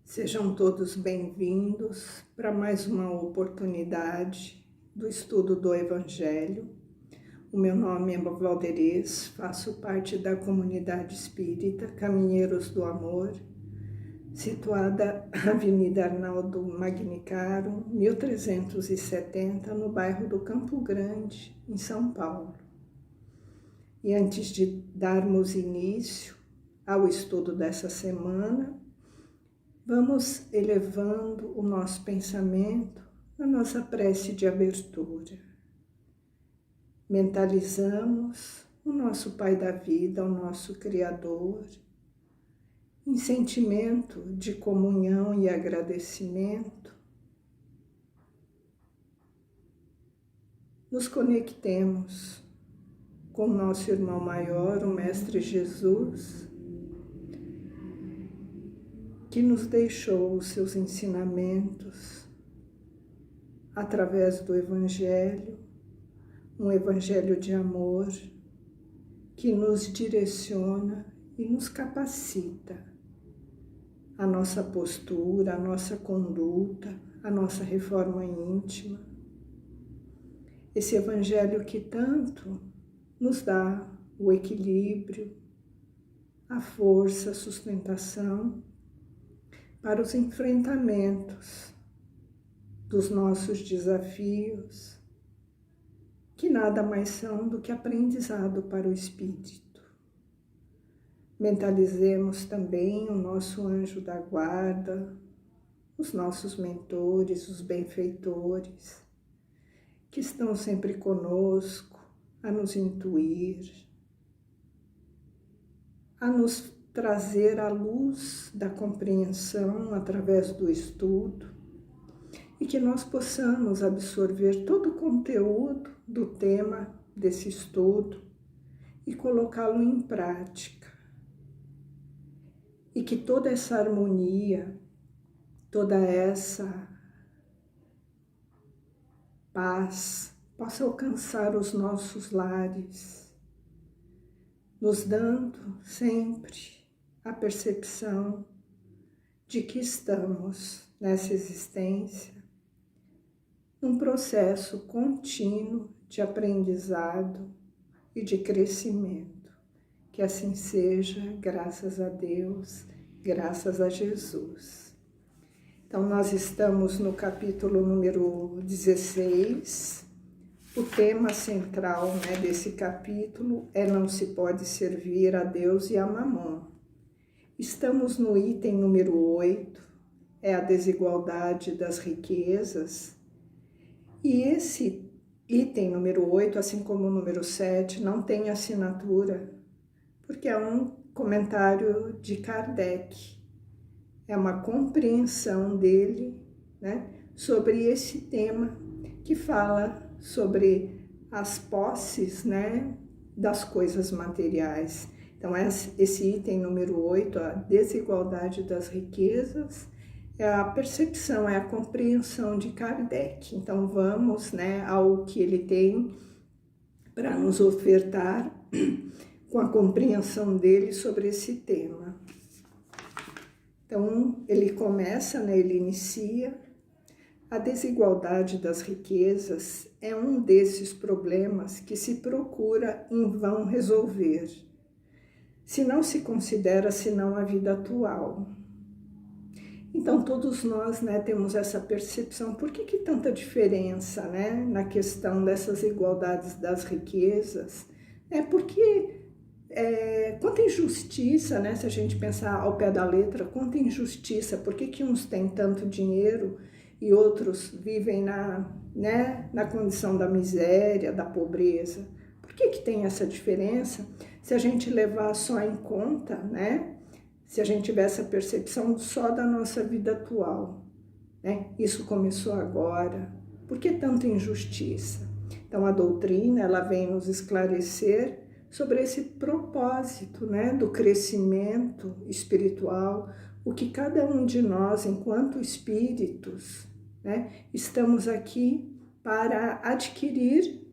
Sejam todos bem-vindos para mais uma oportunidade do estudo do Evangelho. O meu nome é Valderez, faço parte da comunidade espírita Caminheiros do Amor, situada na Avenida Arnaldo Magnicaro, 1370, no bairro do Campo Grande, em São Paulo. E antes de darmos início ao estudo dessa semana, vamos elevando o nosso pensamento na nossa prece de abertura. Mentalizamos o nosso Pai da vida, o nosso Criador, em sentimento de comunhão e agradecimento. Nos conectemos com o nosso irmão maior, o Mestre Jesus, que nos deixou os seus ensinamentos através do Evangelho, um Evangelho de amor que nos direciona e nos capacita a nossa postura, a nossa conduta, a nossa reforma íntima. Esse Evangelho que tanto nos dá o equilíbrio, a força, a sustentação para os enfrentamentos dos nossos desafios, que nada mais são do que aprendizado para o espírito. Mentalizemos também o nosso anjo da guarda, os nossos mentores, os benfeitores, que estão sempre conosco, a nos intuir, a nos trazer a luz da compreensão através do estudo e que nós possamos absorver todo o conteúdo do tema desse estudo e colocá-lo em prática. E que toda essa harmonia, toda essa paz possa alcançar os nossos lares, nos dando sempre a percepção de que estamos nessa existência num processo contínuo de aprendizado e de crescimento. Que assim seja, graças a Deus, graças a Jesus. Então, nós estamos no capítulo número 16. O tema central, desse capítulo é não se pode servir a Deus e a Mamon. Estamos no item número 8, é a desigualdade das riquezas. E esse item número 8, assim como o número 7, não tem assinatura, porque é um comentário de Kardec. É uma compreensão dele, sobre esse tema que fala sobre as posses, das coisas materiais. Então, esse item número 8, a desigualdade das riquezas, é a percepção, é a compreensão de Kardec. Então, vamos ao que ele tem para nos ofertar com a compreensão dele sobre esse tema. Então, ele começa, ele inicia: a desigualdade das riquezas é um desses problemas que se procura em vão resolver, se não se considera senão a vida atual. Então, todos nós temos essa percepção. Por que tanta diferença na questão dessas igualdades das riquezas? Porque quanta injustiça, se a gente pensar ao pé da letra, quanta injustiça. Por que uns têm tanto dinheiro e outros vivem na condição da miséria, da pobreza? Por que tem essa diferença? Se a gente levar só em conta, se a gente tiver essa percepção só da nossa vida atual, isso começou agora. Por que tanta injustiça? Então, a doutrina, ela vem nos esclarecer sobre esse propósito, do crescimento espiritual, o que cada um de nós, enquanto espíritos, estamos aqui para adquirir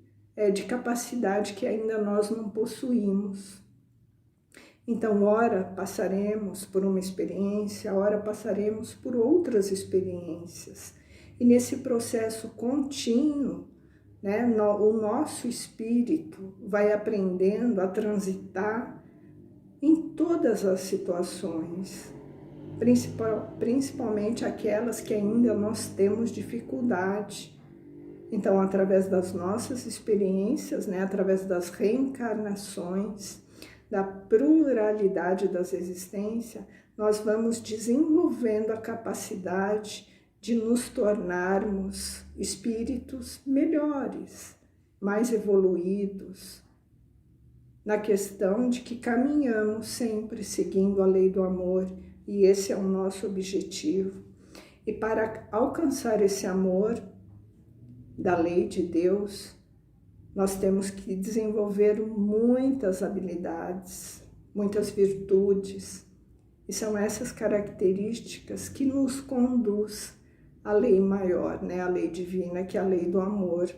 de capacidade que ainda nós não possuímos. Então, ora passaremos por uma experiência, ora passaremos por outras experiências. E nesse processo contínuo, né, o nosso espírito vai aprendendo a transitar em todas as situações, principalmente aquelas que ainda nós temos dificuldade. Então, através das nossas experiências, né, através das reencarnações, da pluralidade das existências, nós vamos desenvolvendo a capacidade de nos tornarmos espíritos melhores, mais evoluídos, na questão de que caminhamos sempre seguindo a lei do amor, e esse é o nosso objetivo. E para alcançar esse amor da lei de Deus, nós temos que desenvolver muitas habilidades, muitas virtudes, e são essas características que nos conduz à lei maior, né? A lei divina, que é a lei do amor.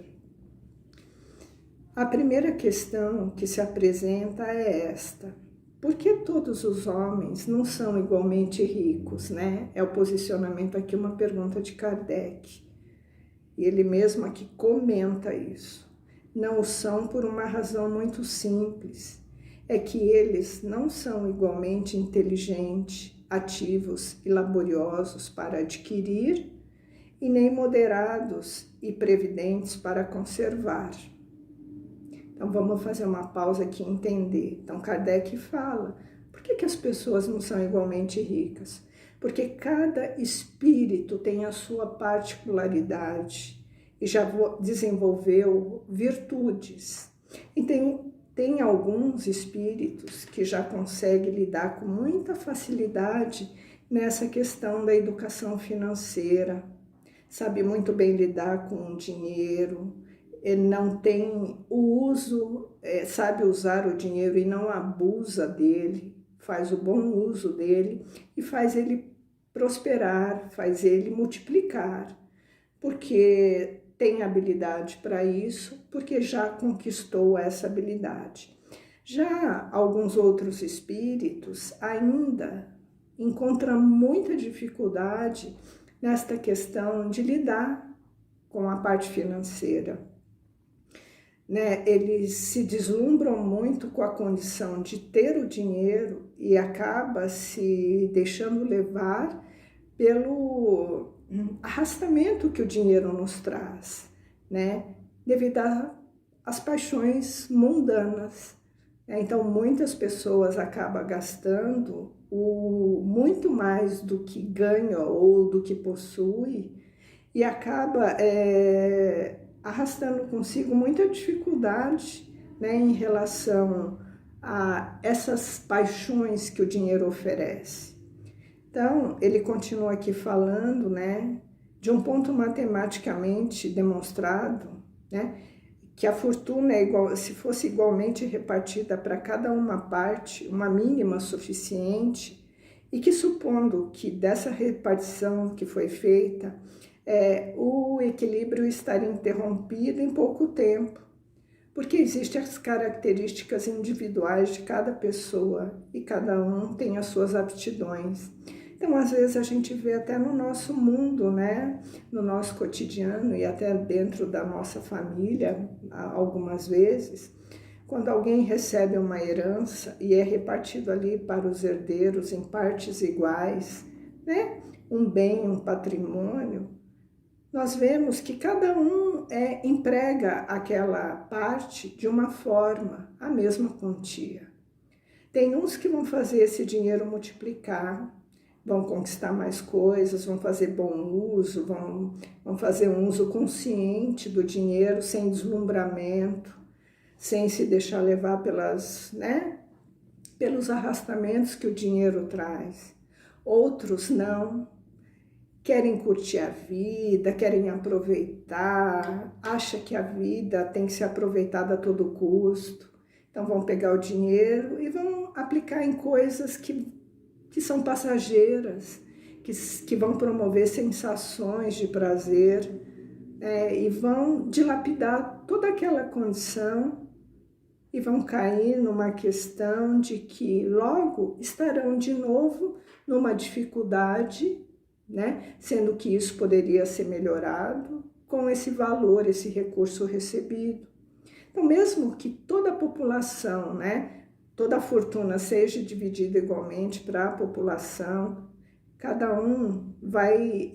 A primeira questão que se apresenta é esta: por que todos os homens não são igualmente ricos, né? É o posicionamento aqui, uma pergunta de Kardec. E ele mesmo aqui comenta isso. Não são por uma razão muito simples. É que eles não são igualmente inteligentes, ativos e laboriosos para adquirir, e nem moderados e previdentes para conservar. Então, vamos fazer uma pausa aqui e entender. Então, Kardec fala, por que as pessoas não são igualmente ricas? Porque cada espírito tem a sua particularidade e já desenvolveu virtudes. E tem alguns espíritos que já conseguem lidar com muita facilidade nessa questão da educação financeira, sabe muito bem lidar com o dinheiro, não tem o uso, sabe usar o dinheiro e não abusa dele, faz o bom uso dele e faz ele prosperar, faz ele multiplicar, porque tem habilidade para isso, porque já conquistou essa habilidade. Já alguns outros espíritos ainda encontram muita dificuldade nesta questão de lidar com a parte financeira. Né? Eles se deslumbram muito com a condição de ter o dinheiro e acaba se deixando levar pelo arrastamento que o dinheiro nos traz, né? Devido às paixões mundanas. Então, muitas pessoas acabam gastando muito mais do que ganha ou do que possui e acaba arrastando consigo muita dificuldade, né, em relação a essas paixões que o dinheiro oferece. Então, ele continua aqui falando, né, de um ponto matematicamente demonstrado, né, que a fortuna é igual, se fosse igualmente repartida para cada uma parte, uma mínima suficiente, e que supondo que dessa repartição que foi feita, o equilíbrio estaria interrompido em pouco tempo, porque existem as características individuais de cada pessoa e cada um tem as suas aptidões. Então, às vezes, a gente vê até no nosso mundo, né? No nosso cotidiano e até dentro da nossa família, algumas vezes, quando alguém recebe uma herança e é repartido ali para os herdeiros em partes iguais, né? Um bem, um patrimônio, nós vemos que cada um emprega aquela parte de uma forma, a mesma quantia. Tem uns que vão fazer esse dinheiro multiplicar, vão conquistar mais coisas, vão fazer bom uso, vão fazer um uso consciente do dinheiro, sem deslumbramento, sem se deixar levar pelos arrastamentos que o dinheiro traz. Outros não, querem curtir a vida, querem aproveitar, acham que a vida tem que ser aproveitada a todo custo. Então vão pegar o dinheiro e vão aplicar em coisas que são passageiras, que vão promover sensações de prazer, e vão dilapidar toda aquela condição e vão cair numa questão de que logo estarão de novo numa dificuldade, né? Sendo que isso poderia ser melhorado com esse valor, esse recurso recebido. Então, mesmo que toda a população, né, toda a fortuna seja dividida igualmente para a população, cada um vai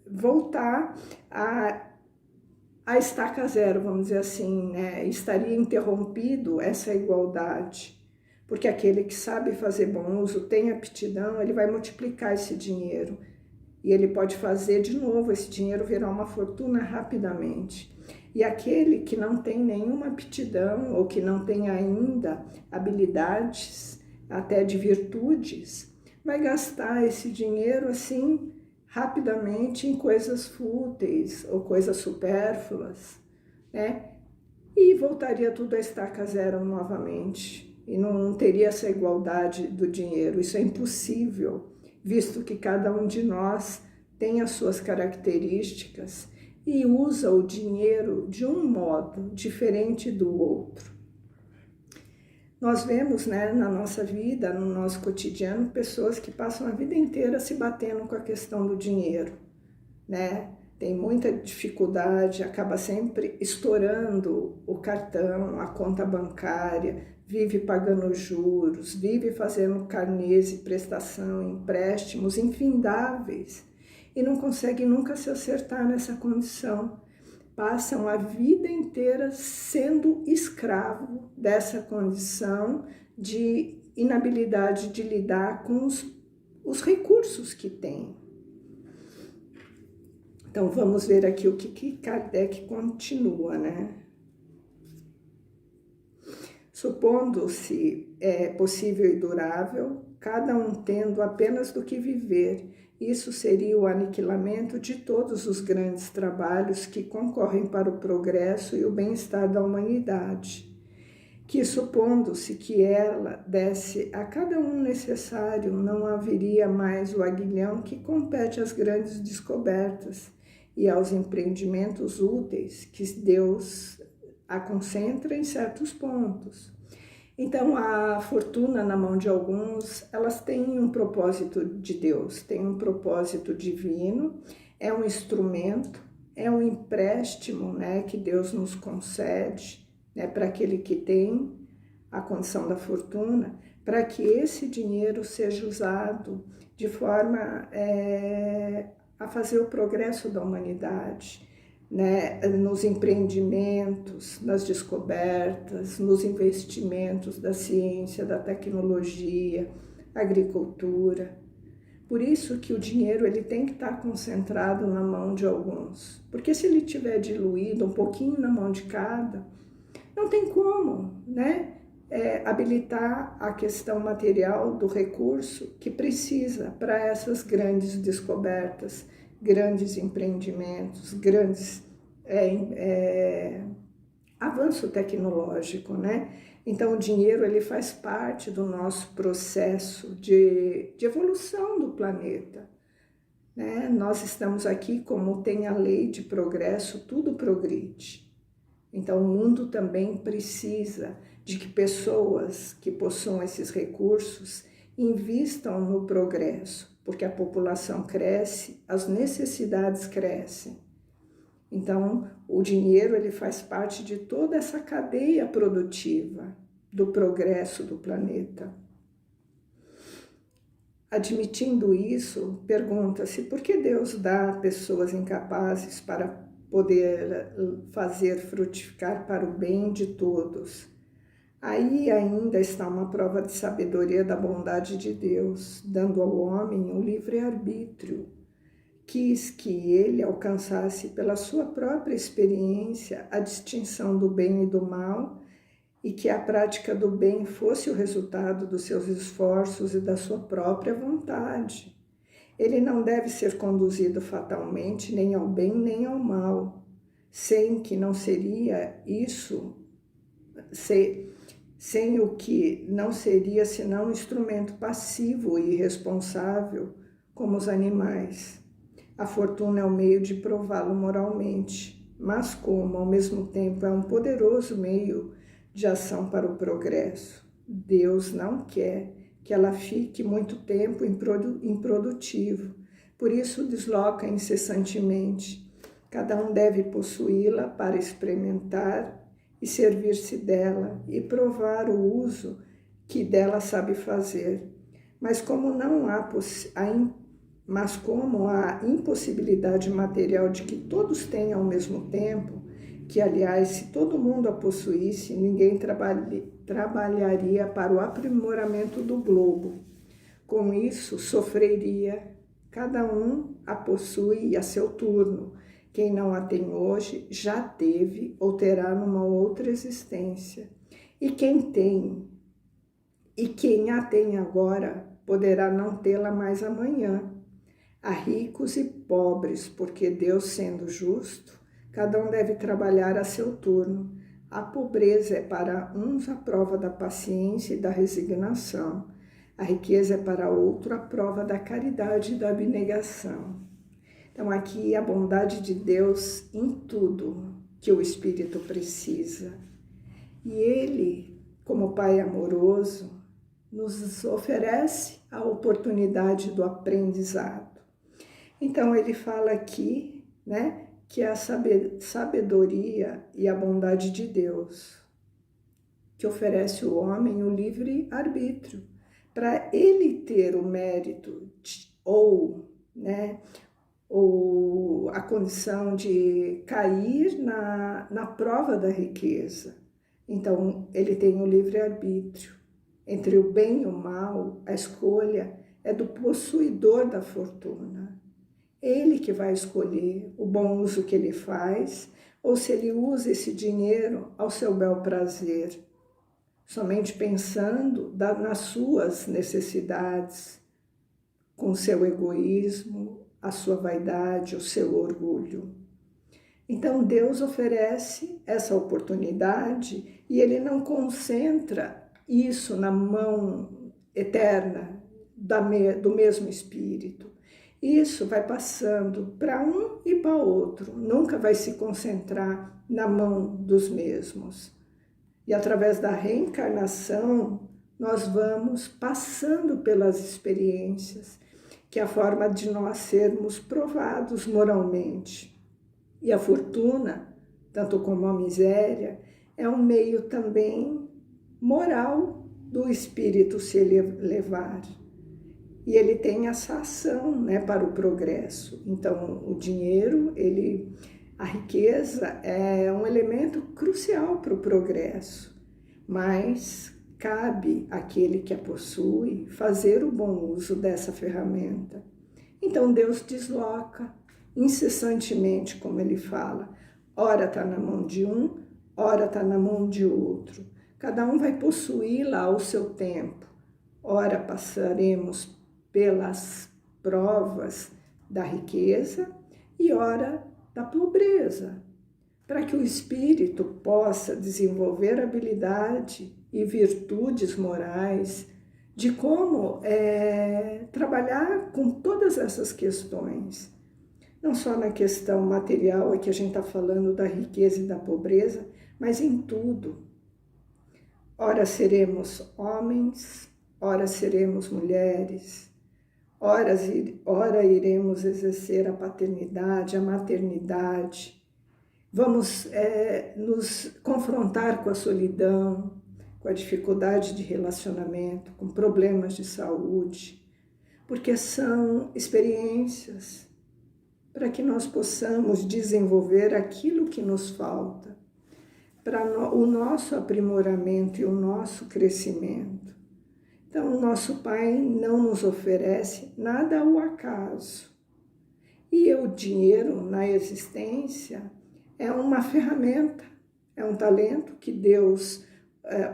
voltar a estaca zero, vamos dizer assim, né? Estaria interrompido essa igualdade, porque aquele que sabe fazer bom uso, tem aptidão, ele vai multiplicar esse dinheiro e ele pode fazer de novo esse dinheiro virar uma fortuna rapidamente. E aquele que não tem nenhuma aptidão ou que não tem ainda habilidades, até de virtudes, vai gastar esse dinheiro assim rapidamente em coisas fúteis ou coisas supérfluas, né? E voltaria tudo a estaca zero novamente. E não teria essa igualdade do dinheiro. Isso é impossível, visto que cada um de nós tem as suas características e usa o dinheiro de um modo diferente do outro. Nós vemos, né, na nossa vida, no nosso cotidiano, pessoas que passam a vida inteira se batendo com a questão do dinheiro, né? Tem muita dificuldade, acaba sempre estourando o cartão, a conta bancária, vive pagando juros, vive fazendo carnês e prestação, empréstimos infindáveis e não consegue nunca se acertar nessa condição. Passam a vida inteira sendo escravo dessa condição de inabilidade de lidar com os recursos que têm. Então vamos ver aqui o que Kardec continua, né? Supondo-se possível e durável, cada um tendo apenas do que viver, isso seria o aniquilamento de todos os grandes trabalhos que concorrem para o progresso e o bem-estar da humanidade, que supondo-se que ela desse a cada um necessário, não haveria mais o aguilhão que compete às grandes descobertas e aos empreendimentos úteis que Deus a concentra em certos pontos. Então, a fortuna na mão de alguns, elas têm um propósito de Deus, tem um propósito divino, é um instrumento, é um empréstimo, né, que Deus nos concede, né, para aquele que tem a condição da fortuna, para que esse dinheiro seja usado de forma a fazer o progresso da humanidade, né, nos empreendimentos, nas descobertas, nos investimentos da ciência, da tecnologia, agricultura. Por isso que o dinheiro ele tem que estar concentrado na mão de alguns, porque se ele estiver diluído um pouquinho na mão de cada, não tem como, né, habilitar a questão material do recurso que precisa para essas grandes descobertas, grandes empreendimentos, grandes avanço tecnológico, né? Então, o dinheiro ele faz parte do nosso processo de evolução do planeta, né? Nós estamos aqui, como tem a lei de progresso, tudo progride. Então, o mundo também precisa de que pessoas que possuam esses recursos invistam no progresso, porque a população cresce, as necessidades crescem. Então, o dinheiro ele faz parte de toda essa cadeia produtiva do progresso do planeta. Admitindo isso, pergunta-se por que Deus dá a pessoas incapazes para poder fazer frutificar para o bem de todos. Aí ainda está uma prova de sabedoria da bondade de Deus, dando ao homem um livre-arbítrio. Quis que ele alcançasse pela sua própria experiência a distinção do bem e do mal e que a prática do bem fosse o resultado dos seus esforços e da sua própria vontade. Ele não deve ser conduzido fatalmente nem ao bem nem ao mal, sem que não seria isso, sem o que não seria senão um instrumento passivo e irresponsável como os animais. A fortuna é o meio de prová-lo moralmente, mas como, ao mesmo tempo, é um poderoso meio de ação para o progresso. Deus não quer que ela fique muito tempo improdutivo, por isso desloca incessantemente. Cada um deve possuí-la para experimentar e servir-se dela e provar o uso que dela sabe fazer. Mas como há impossibilidade material de que todos tenham ao mesmo tempo, que, aliás, se todo mundo a possuísse, ninguém trabalharia para o aprimoramento do globo. Com isso, sofreria. Cada um a possui a seu turno. Quem não a tem hoje, já teve ou terá numa outra existência. E quem a tem agora, poderá não tê-la mais amanhã. Há ricos e pobres, porque Deus, sendo justo, cada um deve trabalhar a seu turno. A pobreza é para uns a prova da paciência e da resignação. A riqueza é para outro a prova da caridade e da abnegação. Então aqui a bondade de Deus em tudo que o espírito precisa. E Ele, como Pai amoroso, nos oferece a oportunidade do aprendizado. Então ele fala aqui, né, que é a sabedoria e a bondade de Deus, que oferece ao homem o livre arbítrio, para ele ter o mérito ou a condição de cair na prova da riqueza. Então ele tem o livre arbítrio. Entre o bem e o mal, a escolha é do possuidor da fortuna. Ele que vai escolher o bom uso que ele faz, ou se ele usa esse dinheiro ao seu bel prazer, somente pensando nas suas necessidades, com o seu egoísmo, a sua vaidade, o seu orgulho. Então Deus oferece essa oportunidade e Ele não concentra isso na mão eterna do mesmo Espírito. Isso vai passando para um e para outro, nunca vai se concentrar na mão dos mesmos. E através da reencarnação, nós vamos passando pelas experiências, que é a forma de nós sermos provados moralmente. E a fortuna, tanto como a miséria, é um meio também moral do espírito se elevar. E ele tem essa ação, né, para o progresso. Então, o dinheiro, a riqueza é um elemento crucial para o progresso, mas cabe àquele que a possui fazer o bom uso dessa ferramenta. Então, Deus desloca incessantemente, como ele fala, ora está na mão de um, ora está na mão de outro. Cada um vai possuí-la ao seu tempo. Ora passaremos pelas provas da riqueza e ora da pobreza, para que o espírito possa desenvolver habilidade e virtudes morais de como trabalhar com todas essas questões. Não só na questão material, que a gente está falando da riqueza e da pobreza, mas em tudo. Ora seremos homens, ora seremos mulheres, ora iremos exercer a paternidade, a maternidade. Vamos nos confrontar com a solidão, com a dificuldade de relacionamento, com problemas de saúde, porque são experiências para que nós possamos desenvolver aquilo que nos falta, para o nosso aprimoramento e o nosso crescimento. Então, o nosso Pai não nos oferece nada ao acaso. E o dinheiro na existência é uma ferramenta, é um talento que Deus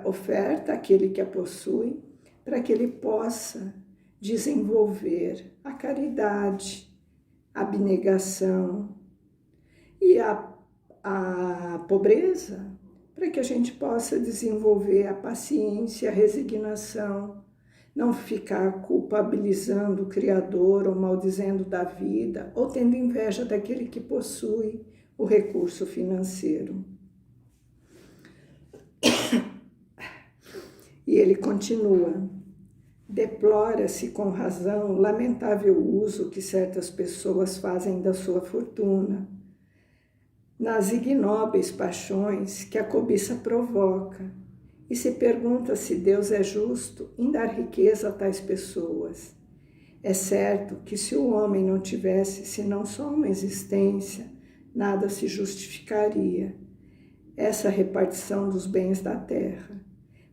oferta àquele que a possui, para que ele possa desenvolver a caridade, a abnegação e a pobreza, para que a gente possa desenvolver a paciência, a resignação, não ficar culpabilizando o Criador ou maldizendo da vida, ou tendo inveja daquele que possui o recurso financeiro. E ele continua: deplora-se com razão o lamentável uso que certas pessoas fazem da sua fortuna, nas ignóbeis paixões que a cobiça provoca, e se pergunta se Deus é justo em dar riqueza a tais pessoas. É certo que se o homem não tivesse senão só uma existência, nada se justificaria essa repartição dos bens da terra.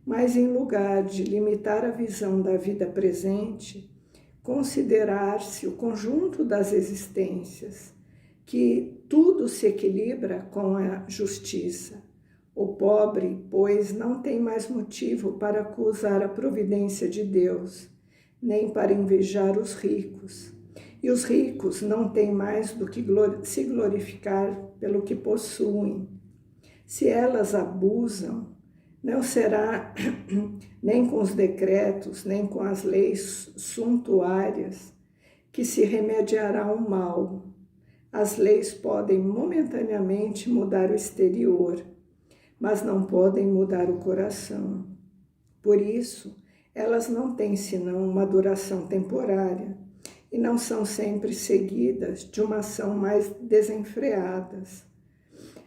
Mas em lugar de limitar a visão da vida presente, considerar-se o conjunto das existências, que tudo se equilibra com a justiça. O pobre, pois, não tem mais motivo para acusar a providência de Deus, nem para invejar os ricos. E os ricos não têm mais do que se glorificar pelo que possuem. Se elas abusam, não será nem com os decretos, nem com as leis suntuárias que se remediará o mal. As leis podem momentaneamente mudar o exterior, mas não podem mudar o coração. Por isso, elas não têm senão uma duração temporária e não são sempre seguidas de uma ação mais desenfreada.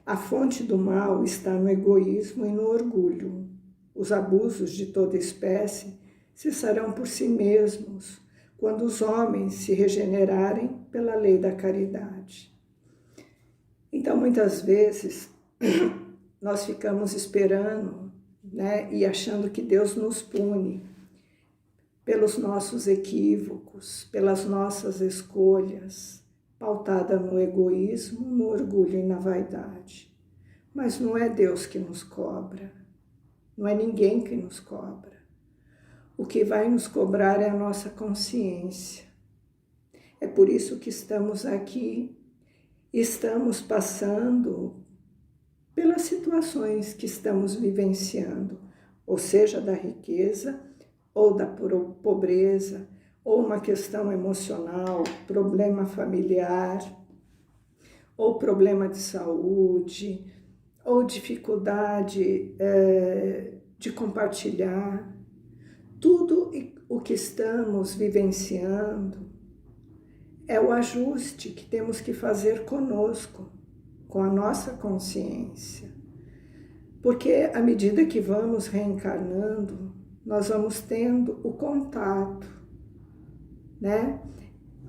A fonte do mal está no egoísmo e no orgulho. Os abusos de toda espécie cessarão por si mesmos quando os homens se regenerarem pela lei da caridade. Então, muitas vezes, nós ficamos esperando, e achando que Deus nos pune pelos nossos equívocos, pelas nossas escolhas, pautada no egoísmo, no orgulho e na vaidade. Mas não é Deus que nos cobra, não é ninguém que nos cobra. O que vai nos cobrar é a nossa consciência. É por isso que estamos aqui, estamos passando pelas situações que estamos vivenciando, ou seja, da riqueza ou da pobreza, ou uma questão emocional, problema familiar, ou problema de saúde, ou dificuldade de compartilhar. Tudo o que estamos vivenciando é o ajuste que temos que fazer conosco, com a nossa consciência. Porque à medida que vamos reencarnando, nós vamos tendo o contato,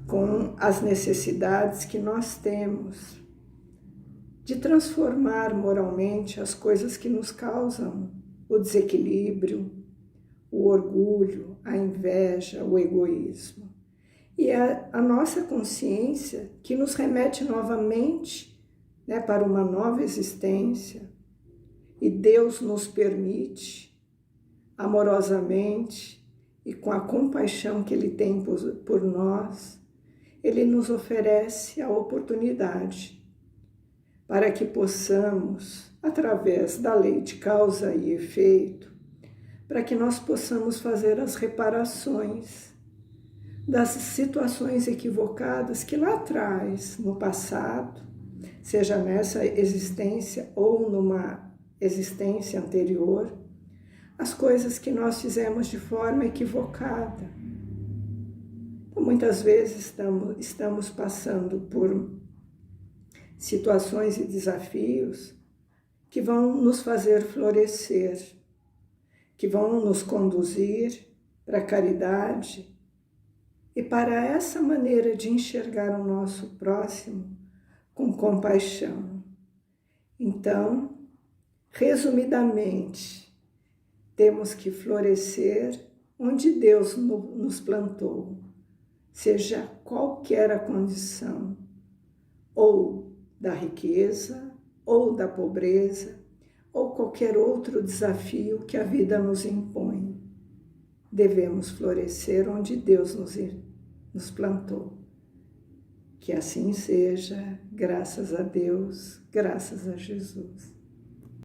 com as necessidades que nós temos de transformar moralmente as coisas que nos causam o desequilíbrio, o orgulho, a inveja, o egoísmo. E é a nossa consciência que nos remete novamente para uma nova existência. E Deus nos permite, amorosamente e com a compaixão que Ele tem por nós, Ele nos oferece a oportunidade para que possamos, através da lei de causa e efeito, para que nós possamos fazer as reparações das situações equivocadas que lá atrás, no passado, seja nessa existência ou numa existência anterior, as coisas que nós fizemos de forma equivocada. Então, muitas vezes estamos passando por situações e desafios que vão nos fazer florescer, que vão nos conduzir para a caridade e para essa maneira de enxergar o nosso próximo com compaixão. Então, resumidamente, temos que florescer onde Deus nos plantou, seja qualquer a condição, ou da riqueza, ou da pobreza, ou qualquer outro desafio que a vida nos impõe. Devemos florescer onde Deus nos plantou. Que assim seja, graças a Deus, graças a Jesus.